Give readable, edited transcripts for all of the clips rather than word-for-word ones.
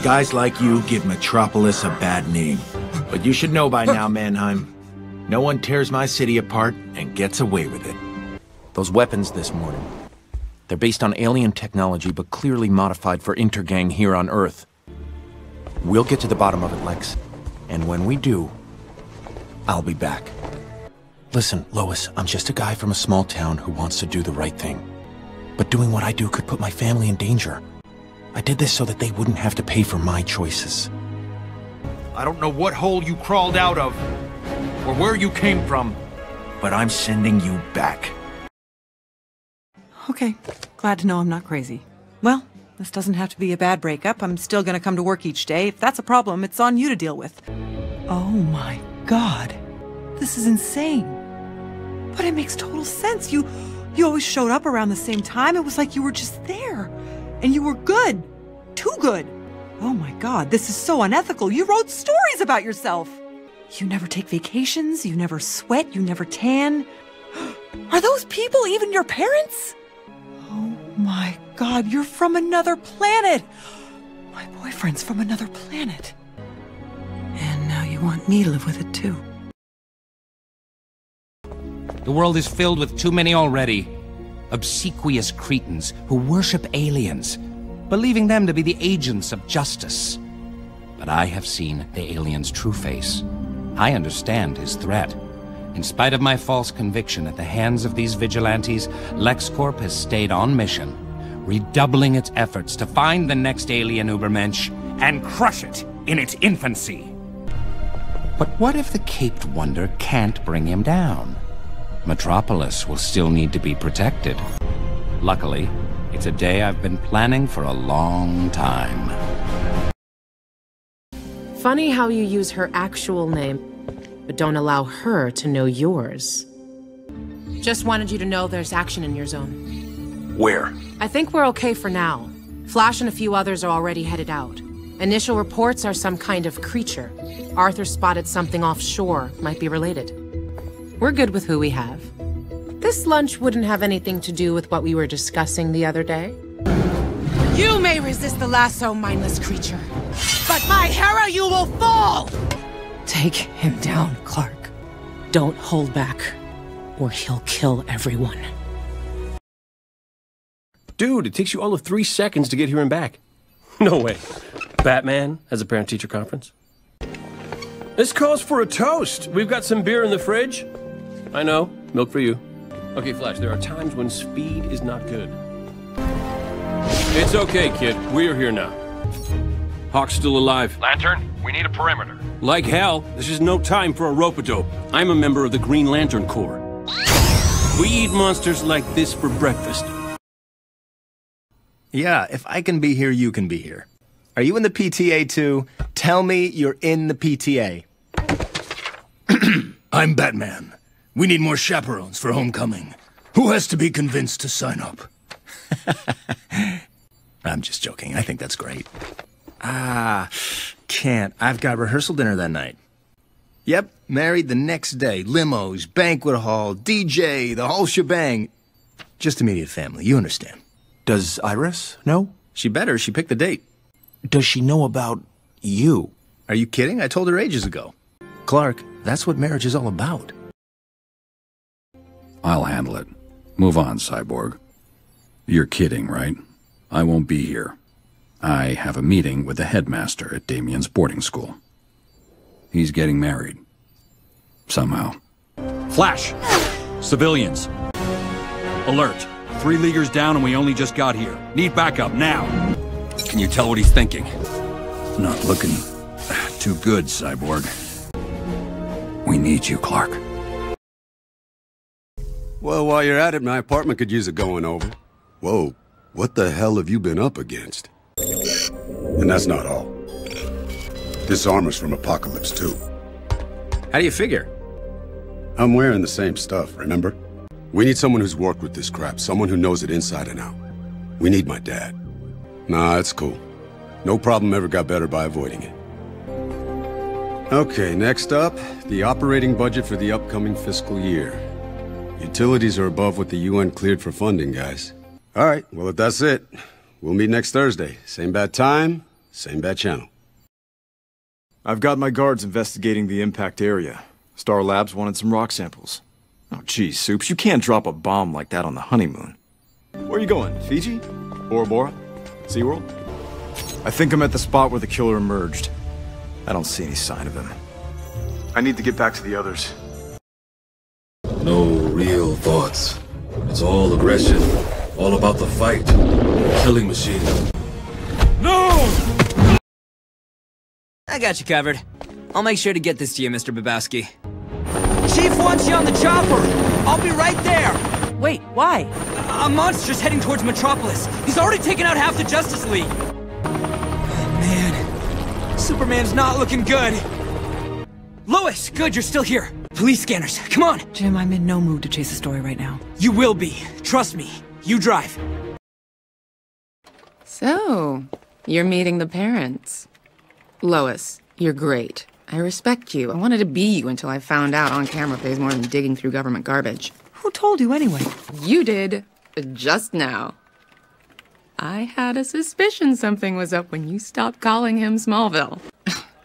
Guys like you give Metropolis a bad name. But you should know by now, Mannheim. No one tears my city apart and gets away with it. Those weapons this morning. They're based on alien technology, but clearly modified for intergang here on Earth. We'll get to the bottom of it, Lex. And when we do, I'll be back. Listen, Lois, I'm just a guy from a small town who wants to do the right thing. But doing what I do could put my family in danger. I did this so that they wouldn't have to pay for my choices. I don't know what hole you crawled out of, or where you came from, but I'm sending you back. Okay, glad to know I'm not crazy. Well, this doesn't have to be a bad breakup. I'm still gonna come to work each day. If that's a problem, it's on you to deal with. Oh my God. This is insane. But it makes total sense. You always showed up around the same time. It was like you were just there. And you were good. Too good. Oh my God, this is so unethical. You wrote stories about yourself. You never take vacations, you never sweat, you never tan. Are those people even your parents? Oh my God, you're from another planet. My boyfriend's from another planet. And now you want me to live with it too. The world is filled with too many already. Obsequious cretins who worship aliens, believing them to be the agents of justice. But I have seen the alien's true face. I understand his threat. In spite of my false conviction at the hands of these vigilantes, LexCorp has stayed on mission, redoubling its efforts to find the next alien Ubermensch and crush it in its infancy. But what if the Caped Wonder can't bring him down? Metropolis will still need to be protected. Luckily, it's a day I've been planning for a long time. Funny how you use her actual name, but don't allow her to know yours. Just wanted you to know there's action in your zone. Where? I think we're okay for now. Flash and a few others are already headed out. Initial reports are some kind of creature. Arthur spotted something offshore, might be related. We're good with who we have. This lunch wouldn't have anything to do with what we were discussing the other day. You may resist the lasso, mindless creature, but my hero, you will fall! Take him down, Clark. Don't hold back, or he'll kill everyone. Dude, it takes you all of 3 seconds to get here and back. No way. Batman has a parent-teacher conference. This calls for a toast. We've got some beer in the fridge. I know, milk for you. Okay, Flash, there are times when speed is not good. It's okay, kid. We're here now. Hawk's still alive. Lantern, we need a perimeter. Like hell, this is no time for a rope-a-dope. I'm a member of the Green Lantern Corps. We eat monsters like this for breakfast. Yeah, if I can be here, you can be here. Are you in the PTA too? Tell me you're in the PTA. I'm Batman. We need more chaperones for homecoming. Who has to be convinced to sign up? I'm just joking. I think that's great. Can't. I've got rehearsal dinner that night. Yep, married the next day. Limos, banquet hall, DJ, the whole shebang. Just immediate family, you understand. Does Iris know? She better. She picked the date. Does she know about you? Are you kidding? I told her ages ago. Clark, that's what marriage is all about. I'll handle it. Move on, Cyborg. You're kidding, right? I won't be here. I have a meeting with the headmaster at Damien's boarding school. He's getting married. Somehow. Flash! Civilians. Alert. 3 Leaguers down and we only just got here. Need backup, now! Can you tell what he's thinking? Not looking too good, Cyborg. We need you, Clark. Well, while you're at it, my apartment could use a going over. Whoa, what the hell have you been up against? And that's not all. This armor's from Apocalypse 2. How do you figure? I'm wearing the same stuff, remember? We need someone who's worked with this crap, someone who knows it inside and out. We need my dad. Nah, it's cool. No problem ever got better by avoiding it. Okay, next up, the operating budget for the upcoming fiscal year. Utilities are above what the UN cleared for funding, guys. All right, well, if that's it, we'll meet next Thursday. Same bad time, Same bad channel. I've got my guards investigating the impact area. Star Labs wanted some rock samples. Oh, geez, Soups, you can't drop a bomb like that on the honeymoon. Where are you going? Fiji? Bora Bora? SeaWorld? I think I'm at the spot where the killer emerged. I don't see any sign of him. I need to get back to the others. No real thoughts. It's all aggression. All about the fight. Killing machine. No! I got you covered. I'll make sure to get this to you, Mr. Bibbowski. Chief wants you on the chopper! I'll be right there! Wait, why? A monster's heading towards Metropolis. He's already taken out half the Justice League. Oh, man. Superman's not looking good. Lois, good, you're still here. Police scanners, come on! Jim, I'm in no mood to chase a story right now. You will be. Trust me. You drive. So, you're meeting the parents. Lois, you're great. I respect you. I wanted to be you until I found out on camera pays more than digging through government garbage. Who told you anyway? You did. Just now. I had a suspicion something was up when you stopped calling him Smallville.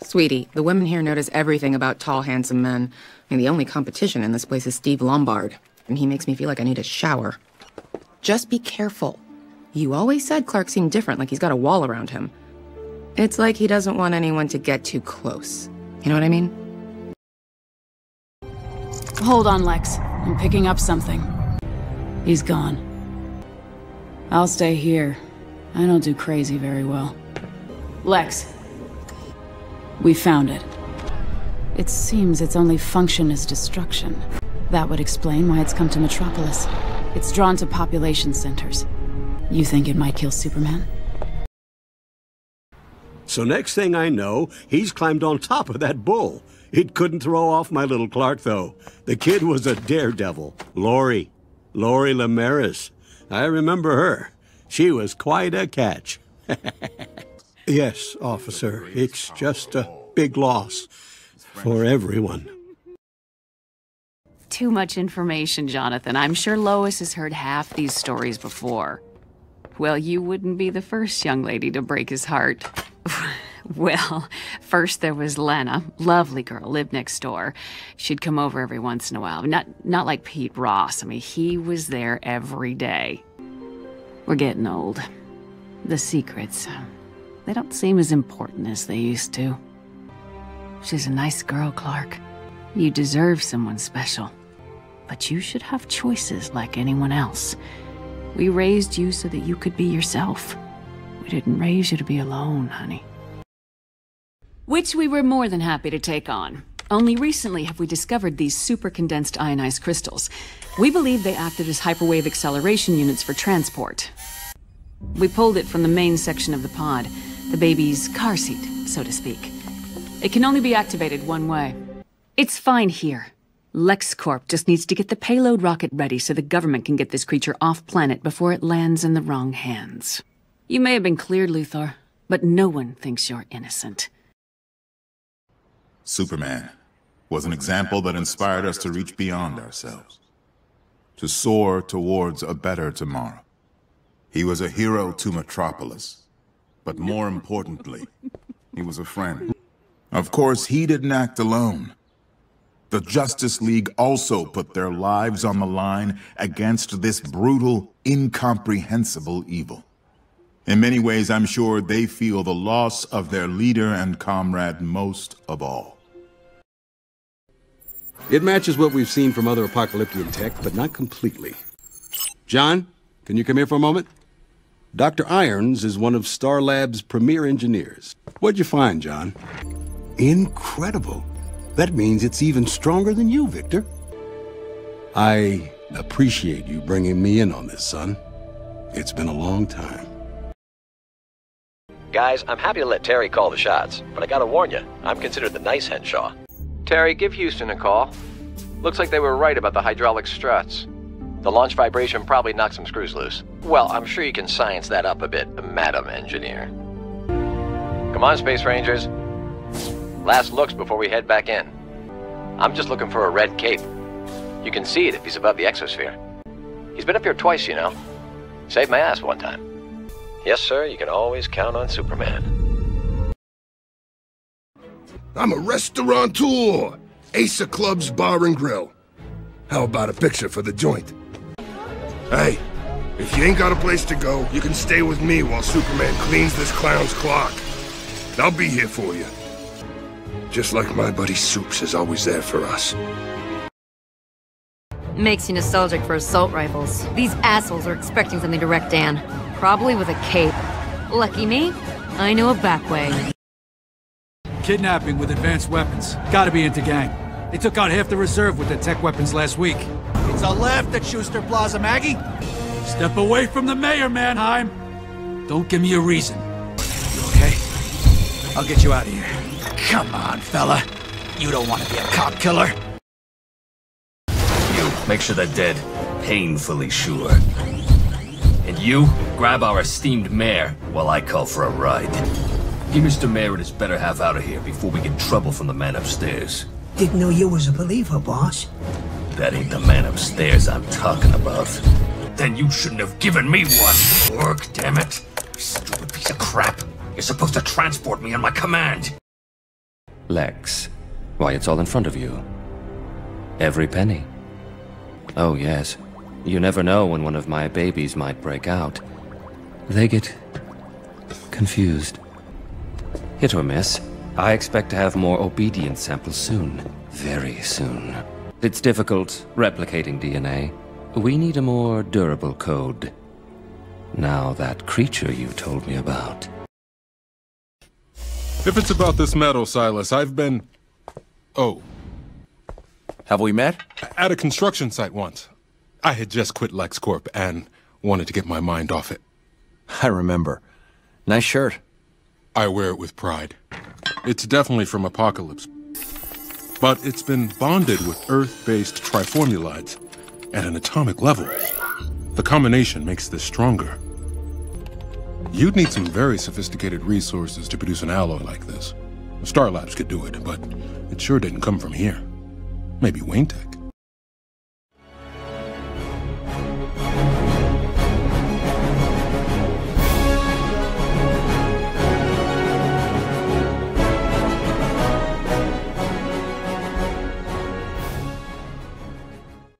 Sweetie, the women here notice everything about tall, handsome men. I mean, the only competition in this place is Steve Lombard, and he makes me feel like I need a shower. Just be careful. You always said Clark seemed different, like he's got a wall around him. It's like he doesn't want anyone to get too close. You know what I mean? Hold on, Lex. I'm picking up something. He's gone. I'll stay here. I don't do crazy very well. Lex. We found it. It seems its only function is destruction. That would explain why it's come to Metropolis. It's drawn to population centers. You think it might kill Superman? So next thing I know, he's climbed on top of that bull. It couldn't throw off my little Clark, though. The kid was a daredevil. Lori Lemaris. I remember her. She was quite a catch. Yes, officer. It's just a big loss for everyone. Too much information, Jonathan. I'm sure Lois has heard half these stories before. Well, you wouldn't be the first young lady to break his heart. Well, first there was Lena, lovely girl, lived next door. She'd come over every once in a while. Not like Pete Ross. I mean, he was there every day. We're getting old. The secrets, they don't seem as important as they used to. She's a nice girl, Clark. You deserve someone special. But you should have choices like anyone else. We raised you so that you could be yourself. We didn't raise you to be alone, honey. Which we were more than happy to take on. Only recently have we discovered these super-condensed ionized crystals. We believe they acted as hyperwave acceleration units for transport. We pulled it from the main section of the pod, the baby's car seat, so to speak. It can only be activated one way. It's fine here. LexCorp just needs to get the payload rocket ready so the government can get this creature off-planet before it lands in the wrong hands. You may have been cleared, Luthor, but no one thinks you're innocent. Superman was an example that inspired us to reach beyond ourselves, to soar towards a better tomorrow. He was a hero to Metropolis, but more importantly, he was a friend. Of course, he didn't act alone. The Justice League also put their lives on the line against this brutal, incomprehensible evil. In many ways, I'm sure they feel the loss of their leader and comrade most of all. It matches what we've seen from other apocalyptic tech, but not completely. John, can you come here for a moment? Dr. Irons is one of Star Lab's premier engineers. What'd you find, John? Incredible. That means it's even stronger than you, Victor. I appreciate you bringing me in on this, son. It's been a long time. Guys, I'm happy to let Terry call the shots, but I gotta warn you, I'm considered the nice Henshaw. Terry, give Houston a call. Looks like they were right about the hydraulic struts. The launch vibration probably knocked some screws loose. Well, I'm sure you can science that up a bit, Madam Engineer. Come on, Space Rangers. Last looks before we head back in. I'm just looking for a red cape. You can see it if he's above the exosphere. He's been up here twice, you know. Saved my ass one time. Yes, sir, you can always count on Superman. I'm a restaurateur. Ace of Clubs Bar and Grill. How about a picture for the joint? Hey, if you ain't got a place to go, you can stay with me while Superman cleans this clown's clock. I'll be here for you. Just like my buddy Soups is always there for us. Makes you nostalgic for assault rifles. These assholes are expecting something to wreck Dan. Probably with a cape. Lucky me, I know a back way. Kidnapping with advanced weapons. Gotta be into gang. They took out half the reserve with the tech weapons last week. It's a left at Schuster Plaza, Maggie. Step away from the mayor, Mannheim. Don't give me a reason. You okay? I'll get you out of here. Come on, fella. You don't want to be a cop killer. You, make sure they're dead. Painfully sure. And you, grab our esteemed mayor while I call for a ride. Get Mr. Mayor and his better half out of here before we get trouble from the man upstairs. Didn't know you was a believer, boss. That ain't the man upstairs I'm talking about. Then you shouldn't have given me one. Work, damn it. Stupid piece of crap. You're supposed to transport me on my command. Lex, why, it's all in front of you. Every penny. Oh, yes. You never know when one of my babies might break out. They get confused. Hit or miss. I expect to have more obedience samples soon. Very soon. It's difficult replicating DNA. We need a more durable code. Now that creature you told me about. If it's about this metal, Silas, I've been... Oh. Have we met? At a construction site once. I had just quit LexCorp and wanted to get my mind off it. I remember. Nice shirt. I wear it with pride. It's definitely from Apocalypse. But it's been bonded with Earth-based triformulides at an atomic level. The combination makes this stronger. You'd need some very sophisticated resources to produce an alloy like this. Star Labs could do it, but it sure didn't come from here. Maybe Wayne Tech.